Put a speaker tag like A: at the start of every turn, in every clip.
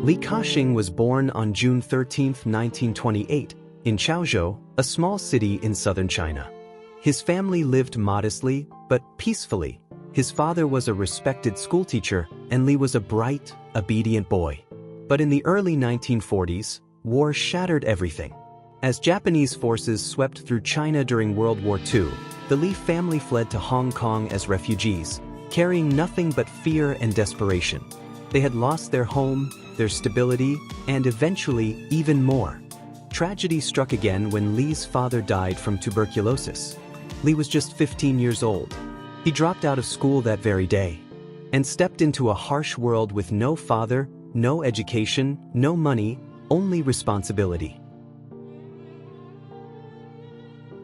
A: Li Ka-shing was born on June 13, 1928, in Chaozhou, a small city in southern China. His family lived modestly, but peacefully. His father was a respected schoolteacher, and Li was a bright, obedient boy. But in the early 1940s, war shattered everything. As Japanese forces swept through China during World War II, the Li family fled to Hong Kong as refugees, carrying nothing but fear and desperation. They had lost their home, their stability, and eventually even more. Tragedy struck again when Li's father died from tuberculosis. Li was just 15 years old. He dropped out of school that very day and stepped into a harsh world with no father, no education, no money, only responsibility.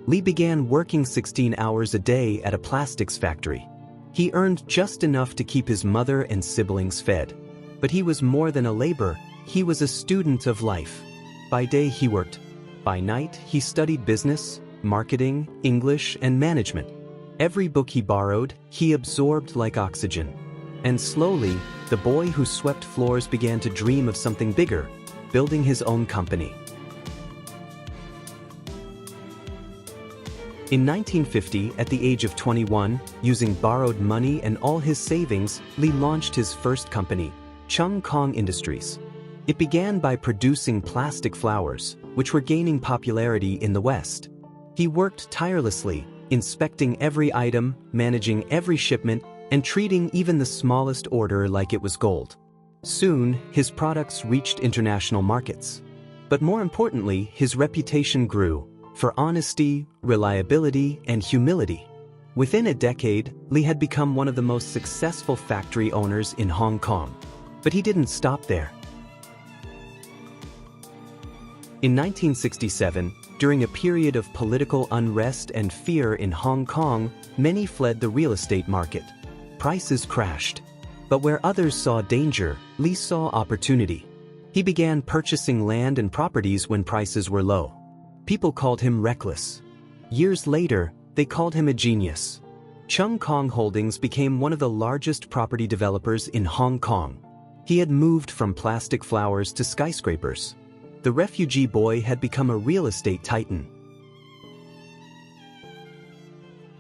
A: Li began working 16 hours a day at a plastics factory. He earned just enough to keep his mother and siblings fed. But he was more than a laborer, he was a student of life. By day he worked. By night he studied business, marketing, English, and management. Every book he borrowed, he absorbed like oxygen. And slowly, the boy who swept floors began to dream of something bigger, building his own company. In 1950, at the age of 21, using borrowed money and all his savings, Li launched his first company, Chung Kong Industries. It began by producing plastic flowers, which were gaining popularity in the West. He worked tirelessly, inspecting every item, managing every shipment, and treating even the smallest order like it was gold. Soon, his products reached international markets. But more importantly, his reputation grew for honesty, reliability, and humility. Within a decade, Li had become one of the most successful factory owners in Hong Kong. But he didn't stop there. In 1967, during a period of political unrest and fear in Hong Kong, many fled the real estate market. Prices crashed. But where others saw danger, Li saw opportunity. He began purchasing land and properties when prices were low. People called him reckless. Years later, they called him a genius. Chung Kong Holdings became one of the largest property developers in Hong Kong. He had moved from plastic flowers to skyscrapers. The refugee boy had become a real estate titan.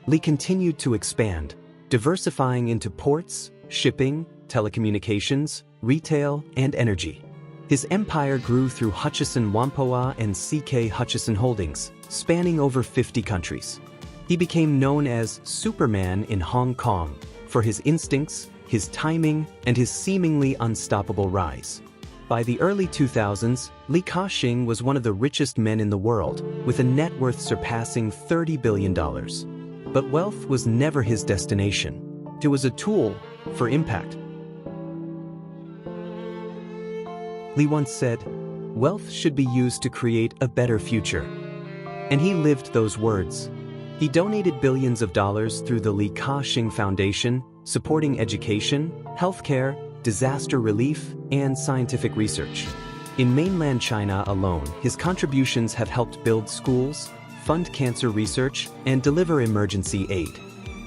A: Li continued to expand, diversifying into ports, shipping, telecommunications, retail, and energy. His empire grew through Hutchison Whampoa and C.K. Hutchison Holdings, spanning over 50 countries. He became known as Superman in Hong Kong for his instincts, his timing, and his seemingly unstoppable rise. By the early 2000s, Li Ka-shing was one of the richest men in the world, with a net worth surpassing $30 billion. But wealth was never his destination. It was a tool for impact. Li once said, "Wealth should be used to create a better future." And he lived those words. He donated billions of dollars through the Li Ka-shing Foundation, supporting education, healthcare, disaster relief, and scientific research. In mainland China alone, his contributions have helped build schools, fund cancer research, and deliver emergency aid.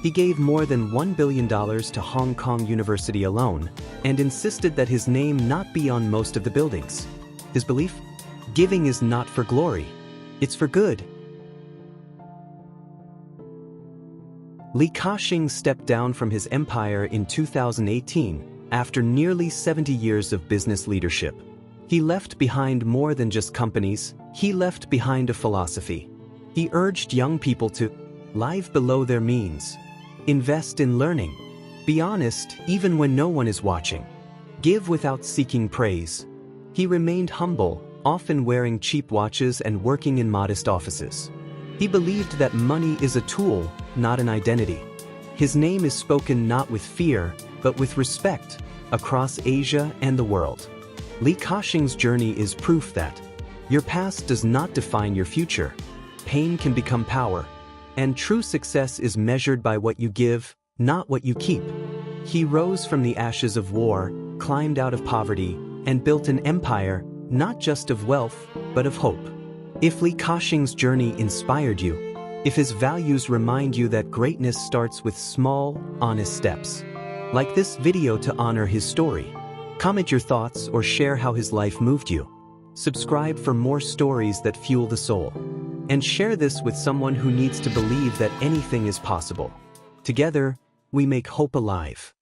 A: He gave more than $1 billion to Hong Kong University alone, and insisted that his name not be on most of the buildings. His belief? Giving is not for glory, it's for good. Li Ka-shing stepped down from his empire in 2018 after nearly 70 years of business leadership. He left behind more than just companies, he left behind a philosophy. He urged young people to live below their means, invest in learning, be honest even when no one is watching, give without seeking praise. He remained humble, often wearing cheap watches and working in modest offices. He believed that money is a tool, not an identity. His name is spoken not with fear, but with respect, across Asia and the world. Li Ka-shing's journey is proof that your past does not define your future. Pain can become power, and true success is measured by what you give, not what you keep. He rose from the ashes of war, climbed out of poverty, and built an empire, not just of wealth, but of hope. If Li Ka-shing's journey inspired you, if his values remind you that greatness starts with small, honest steps, like this video to honor his story. Comment your thoughts or share how his life moved you. Subscribe for more stories that fuel the soul. And share this with someone who needs to believe that anything is possible. Together, we make hope alive.